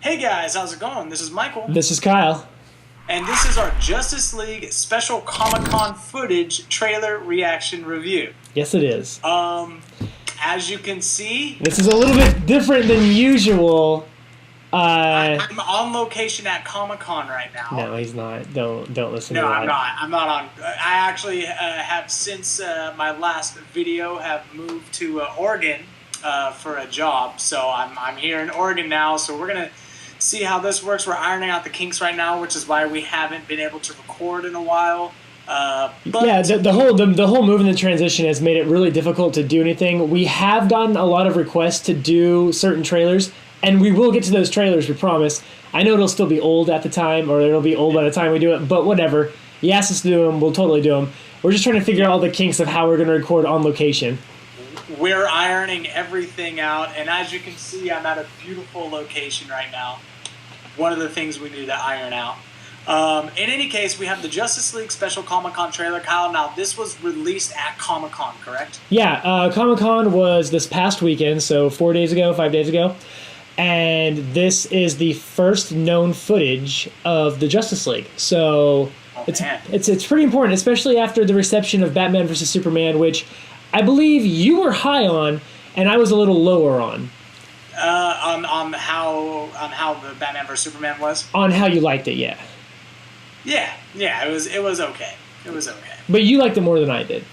Hey guys, how's it going? This is Michael, This is Kyle. and this is our Justice League special Comic Con footage trailer reaction review. Yes, it is. As you can see, This is a little bit different than usual. I'm on location at Comic Con right now. No, he's not. Don't listen No, to that. I'm not. I'm not on. I actually have since my last video have moved to Oregon for a job, so I'm here in Oregon now. So we're gonna see how this works. We're ironing out the kinks right now, which is why we haven't been able to record in a while. But Yeah, the whole move and the transition has made it really difficult to do anything. We have gotten a lot of requests to do certain trailers, and we will get to those trailers, we promise. I know it'll still be old at the time, or it'll be old by the time we do it, but whatever. You asked us to do them, we'll totally do them. We're just trying to figure out all the kinks of how we're going to record on location. we're ironing everything out, and as you can see, I'm at a beautiful location right now. One of the things we need to iron out. In any case, we have the Justice League special Comic-Con trailer. Kyle, now this was released at Comic-Con, correct? Yeah, Comic-Con was this past weekend, so 5 days ago. And this is the first known footage of the Justice League. So it's pretty important, especially after the reception of Batman vs. Superman, which I believe you were high on, and I was a little lower on. On how the Batman vs Superman was. On how you liked it, yeah. Yeah, it was okay. It was okay. But you liked it more than I did.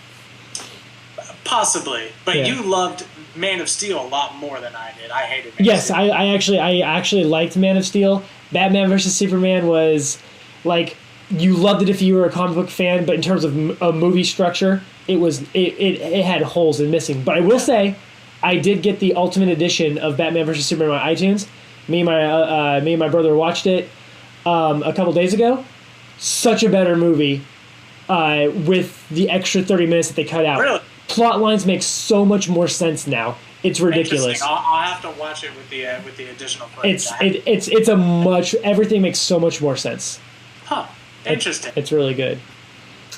Possibly, but Yeah. you loved Man of Steel a lot more than I did. I hated. Man of Yes, Steel. I actually liked Man of Steel. Batman vs. Superman was like, you loved it if you were a comic book fan, but in terms of a movie structure, it had holes and missing. But I will say, I did get the Ultimate Edition of Batman vs. Superman on iTunes. Me and my brother watched it a couple days ago. Such a better movie with the extra 30 minutes that they cut out. Really? Plot lines make so much more sense now. It's ridiculous. Interesting. I'll have to watch it with the additional footage. Everything makes so much more sense. Huh. Interesting. It's really good.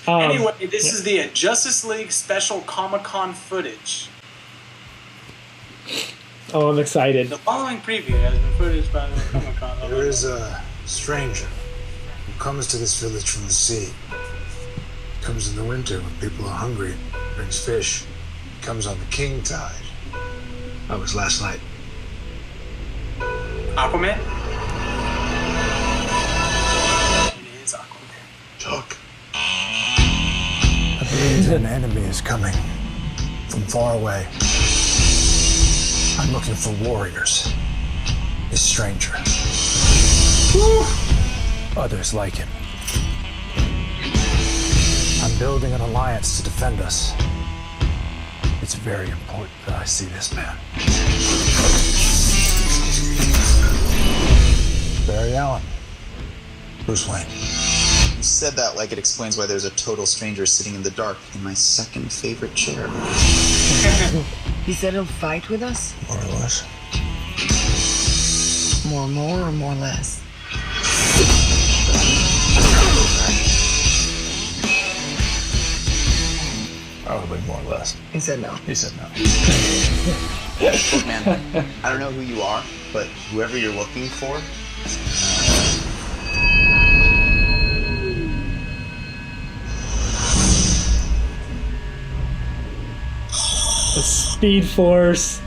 Anyway, this is the Justice League special Comic-Con footage. Oh, I'm excited. The following preview has been footage by the Comic-Con. There is a stranger who comes to this village from the sea. Comes in the winter when people are hungry, brings fish. Comes on the king tide. That was last night. Aquaman? It is Aquaman. Talk. I believe an enemy is coming from far away. I'm looking for warriors. This stranger. Others like him. I'm building an alliance to defend us. It's very important that I see this man. Barry Allen. Bruce Wayne. You said that like it explains why there's a total stranger sitting in the dark in my second favorite chair. He said he'll fight with us? More or less. More or more less? Probably more or less. He said no. He said no. Look, man, I don't know who you are, but whoever you're looking for, The Speed Force.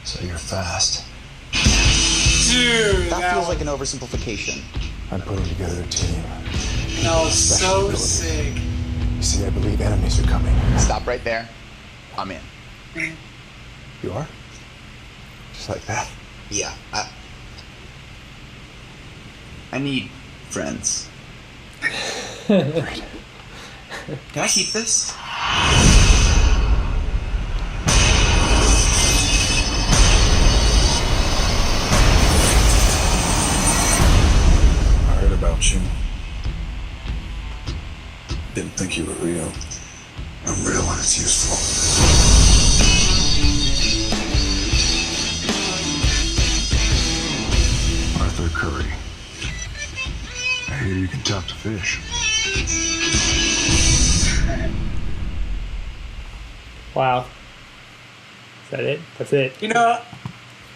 So you're fast. Dude, that feels like an oversimplification. I'm putting together a team. that was so ability. sick. You see, I believe enemies are coming. Stop right there. I'm in. You are? Just like that? Yeah, I need friends. Great. Can I keep this? I heard about you. Didn't think you were real. I'm real when it's useful. Arthur Curry. hear you can talk to fish. Wow. Is that it? That's it. You know,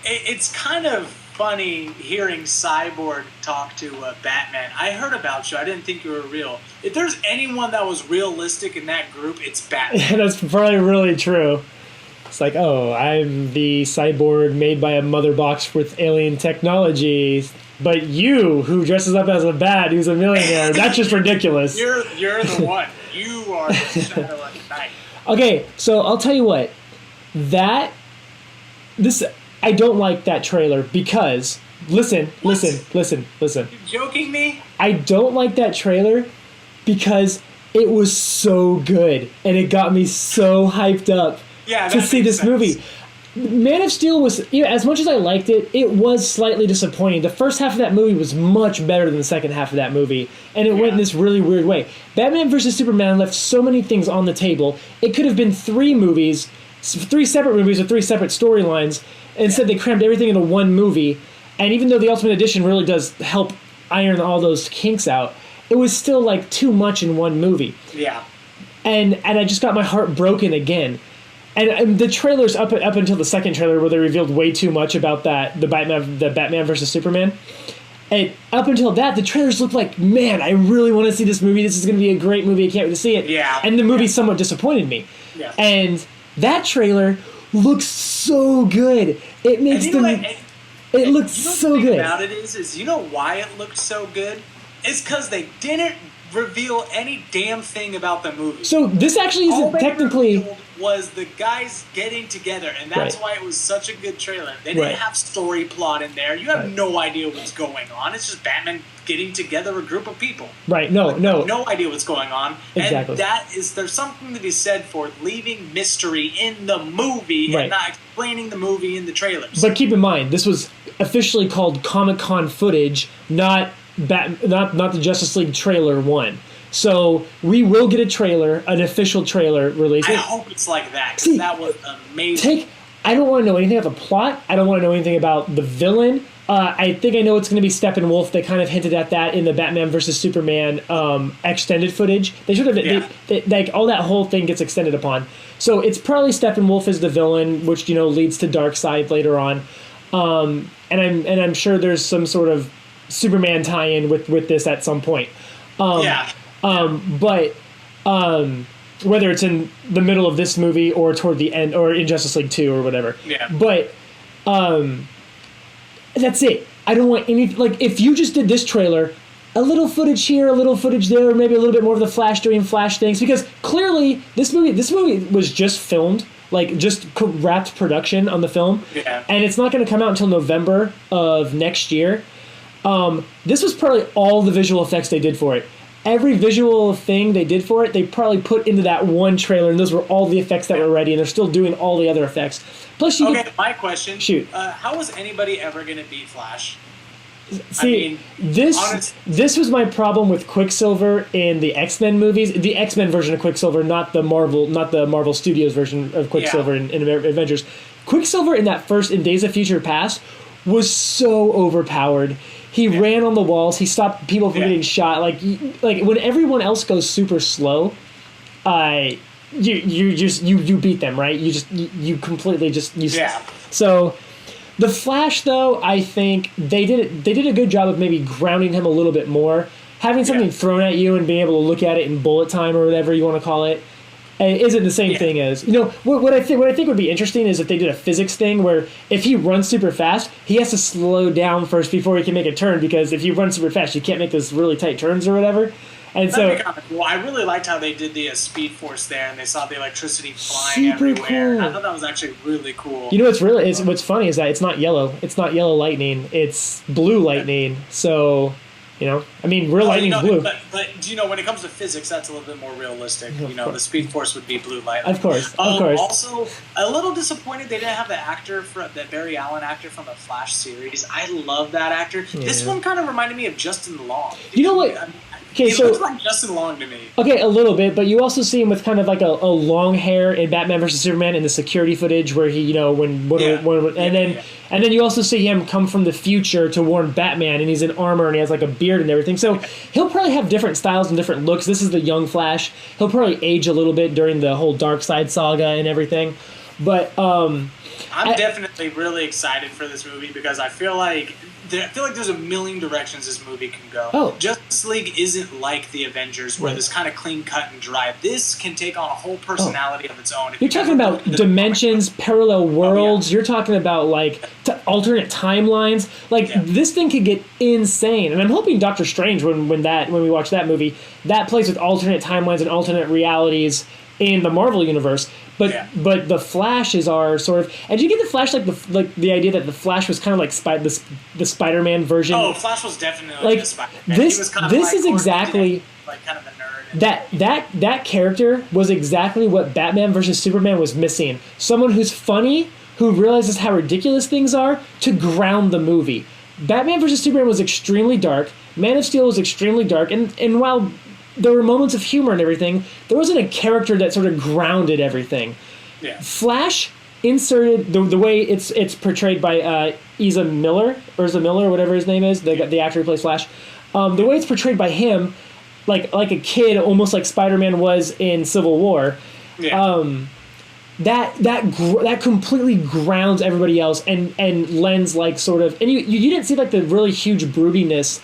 it's kind of funny hearing Cyborg talk to Batman. I heard about you. I didn't think you were real. If there's anyone that was realistic in that group, it's Batman. That's probably really true. It's like, oh, I'm the cyborg made by a mother box with alien technology. But you, who dresses up as a bat, who's a millionaire, that's just ridiculous. You're the one. You are the shadow of the night. Okay, so I'll tell you what. I don't like that trailer because, listen. You joking me? I don't like that trailer because it was so good and it got me so hyped up to see this movie. Man of Steel was, as much as I liked it, it was slightly disappointing. The first half of that movie was much better than the second half of that movie, and it went in this really weird way. Batman vs. Superman left so many things on the table. It could have been three separate movies with three separate storylines. Instead, they crammed everything into one movie, and even though the Ultimate Edition really does help iron all those kinks out, it was still like too much in one movie. Yeah. And I just got my heart broken again. And the trailers up until the second trailer where they revealed way too much about the Batman versus Superman. And up until that, the trailers looked like, man, I really want to see this movie. This is going to be a great movie. I can't wait to see it. Yeah. And the movie somewhat disappointed me. Yeah. And that trailer looks so good. It makes it looks so good. The thing about it is you know why it looked so good? It's because they didn't reveal any damn thing about the movie. So this actually isn't technically was the guys getting together, and that's why it was such a good trailer. They didn't have story plot in there. You have no idea what's going on. It's just Batman getting together a group of people. Right. No idea what's going on. Exactly. And there's something to be said for leaving mystery in the movie and not explaining the movie in the trailers. But keep in mind, this was officially called Comic-Con footage, not the Justice League trailer one. So we will get a trailer, an official trailer release. I hope it's like that, because that was amazing. I don't want to know anything about the plot. I don't want to know anything about the villain. I think I know it's going to be Steppenwolf. They kind of hinted at that in the Batman versus Superman extended footage. They should have, like, all that whole thing gets extended upon. So it's probably Steppenwolf is the villain, which leads to Darkseid later on. And I'm sure there's some sort of Superman tie-in with this at some point. But whether it's in the middle of this movie or toward the end or in Justice League 2 or whatever. Yeah. But that's it. I don't want any, like, if you just did this trailer, a little footage here, a little footage there, maybe a little bit more of the Flash doing Flash things, because clearly this movie was just filmed, like just wrapped production on the film. Yeah. And it's not going to come out until November of next year. This was probably all the visual effects they did for it. Every visual thing they did for it, they probably put into that one trailer, and those were all the effects that were ready, and they're still doing all the other effects. Plus, my question. Shoot. How was anybody ever going to beat Flash? See, this was my problem with Quicksilver in the X-Men movies, the X-Men version of Quicksilver, not the Marvel Studios version of Quicksilver in Avengers. Quicksilver in Days of Future Past was so overpowered. He ran on the walls. He stopped people from getting shot. Like when everyone else goes super slow, you beat them, right? You completely So the Flash, though, I think they did a good job of maybe grounding him a little bit more, having something thrown at you and being able to look at it in bullet time or whatever you want to call it. Isn't the same thing as what I think would be interesting is if they did a physics thing where if he runs super fast, he has to slow down first before he can make a turn, because if you run super fast, you can't make those really tight turns or whatever. And that'd be kind of cool. I really liked how they did the Speed Force there, and they saw the electricity flying everywhere. Cool. I thought that was actually really cool. What's funny is that it's not yellow. It's not yellow lightning. It's blue lightning. So. Real lightning's blue. But when it comes to physics, that's a little bit more realistic. The Speed Force would be blue lightning. Of course. Also, a little disappointed they didn't have the actor, that Barry Allen actor from the Flash series. I love that actor. Yeah. This one kind of reminded me of Justin Long. Okay, He so looks like Justin Long to me. okay, a little bit, but you also see him with kind of like a long hair in Batman versus Superman in the security footage where he, and then you also see him come from the future to warn Batman, and he's in armor and he has like a beard and everything. So he'll probably have different styles and different looks. This is the young Flash. He'll probably age a little bit during the whole Darkseid saga and everything, but I'm definitely really excited for this movie because I feel like there's a million directions this movie can go. Oh. Justice League isn't like the Avengers where Right. this kind of clean cut and dry. This can take on a whole personality of its own. If You're you talking ever about look at the dimensions, parallel worlds. yeah. You're talking about like alternate timelines. Like Yeah. this thing could get insane. And I'm hoping Doctor Strange, when we watch that movie, that plays with alternate timelines and alternate realities in the Marvel universe. But Yeah. but the Flash is our sort of. And did you get the Flash like the idea that the Flash was kind of like the Spider-Man version? Oh, Flash was definitely Like, the Spider-Man. this- He was kind of this like is exactly- like kind of a nerd. That character was exactly what Batman versus Superman was missing. Someone who's funny, who realizes how ridiculous things are, to ground the movie. Batman versus Superman was extremely dark. Man of Steel was extremely dark, and while there were moments of humor and everything, there wasn't a character that sort of grounded everything. Yeah. Flash inserted the way it's portrayed by Ezra Miller, whatever his name is, the actor who plays Flash. The way it's portrayed by him, like a kid, almost like Spider-Man was in Civil War. Yeah. That completely grounds everybody else and lends like sort of, and you didn't see like the really huge broodiness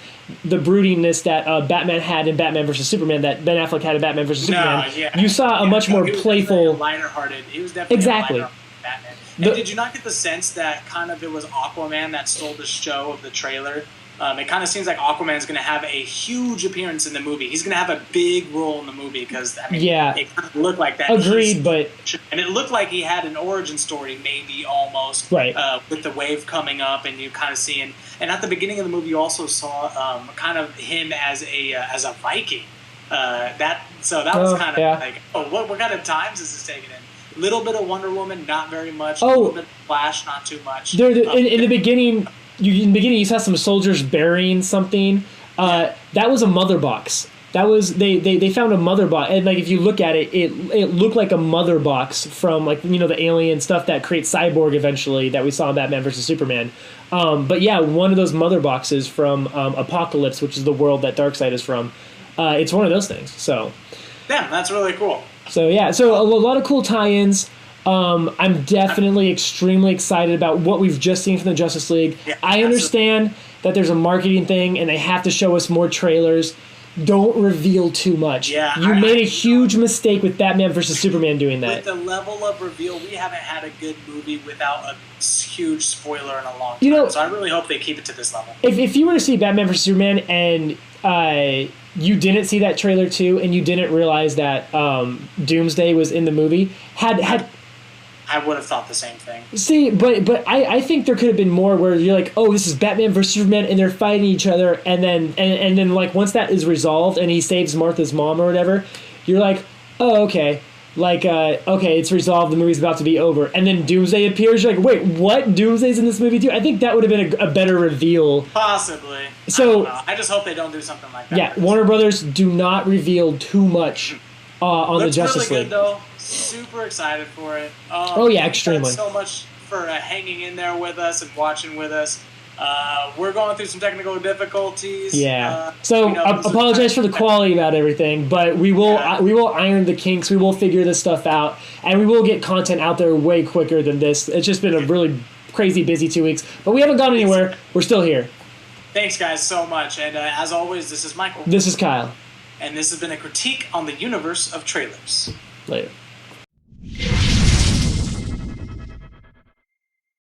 that Batman had in Batman versus Superman, that Ben Affleck had in Batman versus Superman. Yeah. You saw a much more he was playful. definitely a lighter-hearted. He was definitely Exactly. a lighter-hearted Batman. The- And did you not get the sense that kind of it was Aquaman that stole the show of the trailer? It kind of seems like Aquaman's going to have a huge appearance in the movie. He's going to have a big role in the movie because Yeah. it kind of looked like that. Agreed, but And it looked like he had an origin story, maybe almost, Right. with the wave coming up, and you kind of seeing. And at the beginning of the movie, you also saw kind of him as a Viking. That was Oh, kind of yeah. like, oh, what kind of times is this taking in? Little bit of Wonder Woman, not very much. Oh. A little bit of Flash, not too much. in the beginning, you saw some soldiers burying something. That was a mother box. That was they found a mother box, and like if you look at it, it looked like a mother box from like the alien stuff that creates Cyborg eventually that we saw in Batman versus Superman. But yeah, one of those mother boxes from Apocalypse, which is the world that Darkseid is from. It's one of those things. So Damn, that's really cool. yeah, so a lot of cool tie-ins. I'm definitely extremely excited about what we've just seen from the Justice League. Yeah, I understand that there's a marketing thing and they have to show us more trailers. Don't reveal too much. Yeah, you made a huge mistake with Batman versus Superman doing With that. the level of reveal, we haven't had a good movie without a huge spoiler in a long time. You know- So I really hope they keep it to this level. If you were to see Batman versus Superman and you didn't see that trailer too, and you didn't realize that Doomsday was in the movie, had I would have thought the same thing. See, but I think there could have been more where you're like, oh, this is Batman versus Superman, and they're fighting each other, and then like once that is resolved and he saves Martha's mom or whatever, you're like, oh, okay, like okay, it's resolved, the movie's about to be over, and then Doomsday appears. You're like, wait, what? Doomsday's in this movie too? I think that would have been a better reveal. Possibly. So- I don't know. I just hope they don't do something like that. Yeah, Warner Brothers, do not reveal too much on the Looks Justice really League. good though. Super excited for it. Oh, yeah, thanks extremely. so much for hanging in there with us and watching with us. We're going through some technical difficulties. Yeah. So this is apologize for the quality about everything, but we will Yeah. we will iron the kinks. We will figure this stuff out, and we will get content out there way quicker than this. It's just been a really crazy busy 2 weeks, but we haven't gone anywhere. We're still here. Thanks, guys, so much. And as always, this is Michael, This is Kyle. and this has been a critique on the universe of trailers. Later.